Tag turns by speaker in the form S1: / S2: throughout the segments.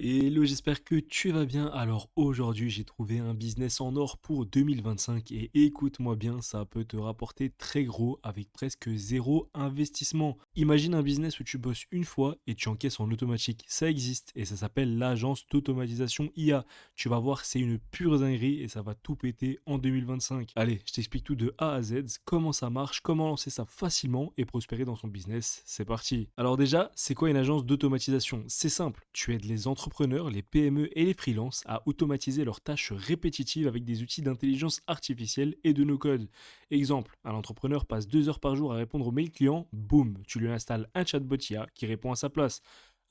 S1: Hello, j'espère que tu vas bien. Alors aujourd'hui, j'ai trouvé un business en or pour 2025 et écoute-moi bien, ça peut te rapporter très gros avec presque zéro investissement. Imagine un business où tu bosses une fois et tu encaisses en automatique. Ça existe et ça s'appelle l'agence d'automatisation IA. Tu vas voir, c'est une pure dinguerie et ça va tout péter en 2025. Allez, je t'explique tout de A à Z, comment ça marche, comment lancer ça facilement et prospérer dans son business. C'est parti. Alors déjà, c'est quoi une agence d'automatisation? C'est simple, tu aides les entrepreneurs, les PME et les freelances à automatiser leurs tâches répétitives avec des outils d'intelligence artificielle et de no-code. Exemple, un entrepreneur passe 2 heures par jour à répondre aux mails clients, boum, tu lui installes un chatbot IA qui répond à sa place.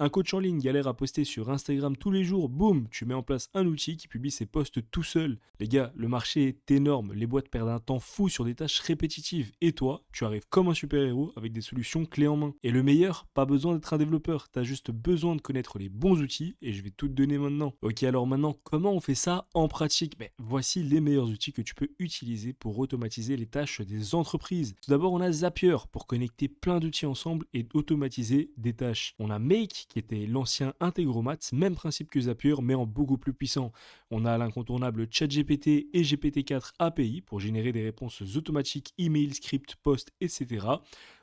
S1: Un coach en ligne galère à poster sur Instagram tous les jours, boum, tu mets en place un outil qui publie ses posts tout seul. Les gars, le marché est énorme, les boîtes perdent un temps fou sur des tâches répétitives. Et toi, tu arrives comme un super-héros avec des solutions clés en main. Et le meilleur, pas besoin d'être un développeur, t'as juste besoin de connaître les bons outils et je vais tout te donner maintenant. Ok, alors maintenant, comment on fait ça en pratique? Voici les meilleurs outils que tu peux utiliser pour automatiser les tâches des entreprises. Tout d'abord, on a Zapier pour connecter plein d'outils ensemble et automatiser des tâches. On a Make qui était l'ancien Integromat, même principe que Zapier mais en beaucoup plus puissant. On a l'incontournable ChatGPT et GPT-4 API pour générer des réponses automatiques, email, script, post, etc.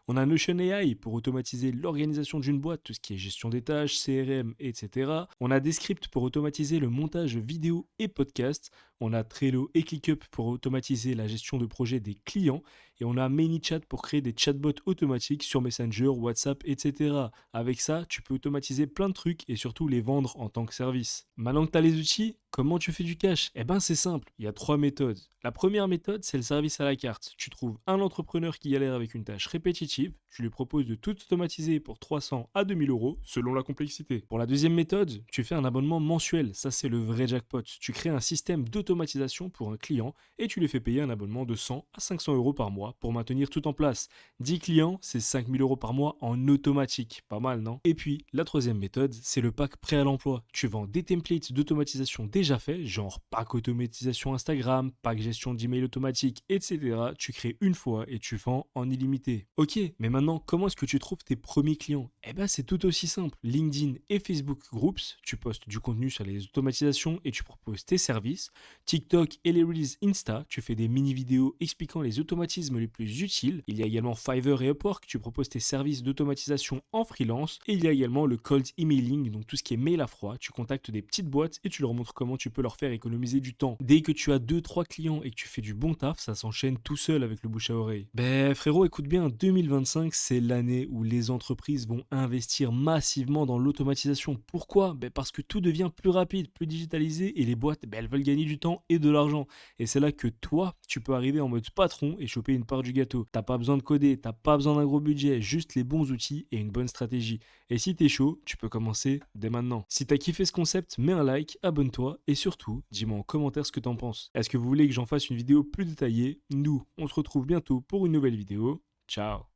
S1: On a Notion AI pour automatiser l'organisation d'une boîte, tout ce qui est gestion des tâches, CRM, etc. On a Descript pour automatiser le montage vidéo et podcast. On a Trello et ClickUp pour automatiser la gestion de projets des clients. Et on a ManyChat pour créer des chatbots automatiques sur Messenger, WhatsApp, etc. Avec ça, tu peux automatiser plein de trucs et surtout les vendre en tant que service. Maintenant que tu as les outils, comment tu fais du cash? Eh ben c'est simple, il y a trois méthodes. La première méthode, c'est le service à la carte. Tu trouves un entrepreneur qui galère avec une tâche répétitive, tu lui proposes de tout automatiser pour 300 à 2000 euros selon la complexité. Pour la deuxième méthode, tu fais un abonnement mensuel, ça c'est le vrai jackpot. Tu crées un système d'automatisation pour un client et tu lui fais payer un abonnement de 100 à 500 euros par mois pour maintenir tout en place. 10 clients, c'est 5000 euros par mois en automatique. Pas mal, non? Et puis, la troisième méthode, c'est le pack prêt à l'emploi. Tu vends des templates d'automatisation déjà faits, genre pack automatisation Instagram, pack gestion d'email automatique, etc. Tu crées une fois et tu vends en illimité. Ok, mais maintenant, comment est-ce que tu trouves tes premiers clients? Eh ben, c'est tout aussi simple. LinkedIn et Facebook Groups, tu postes du contenu sur les automatisations et tu proposes tes services. TikTok et les Reels Insta, tu fais des mini-vidéos expliquant les automatismes les plus utiles. Il y a également Fiverr et Upwork, tu proposes tes services d'automatisation en freelance. Et il y a également le cold emailing, donc tout ce qui est mail à froid. Tu contactes des petites boîtes et tu leur montres comment tu peux leur faire économiser du temps. Dès que tu as deux trois clients et que tu fais du bon taf, ça s'enchaîne tout seul avec le bouche à oreille. Frérot, écoute bien, 2025, c'est l'année où les entreprises vont investir massivement dans l'automatisation. Pourquoi? Parce que tout devient plus rapide, plus digitalisé et les boîtes, elles veulent gagner du temps et de l'argent. Et c'est là que toi, tu peux arriver en mode patron et choper une part du gâteau. T'as pas besoin de coder, t'as pas besoin d'un gros budget, juste les bons outils et une bonne stratégie. Et si t'es chaud, tu peux commencer dès maintenant. Si t'as kiffé ce concept, mets un like, abonne-toi et surtout, dis-moi en commentaire ce que t'en penses. Est-ce que vous voulez que j'en fasse une vidéo plus détaillée? Nous, on se retrouve bientôt pour une nouvelle vidéo. Ciao!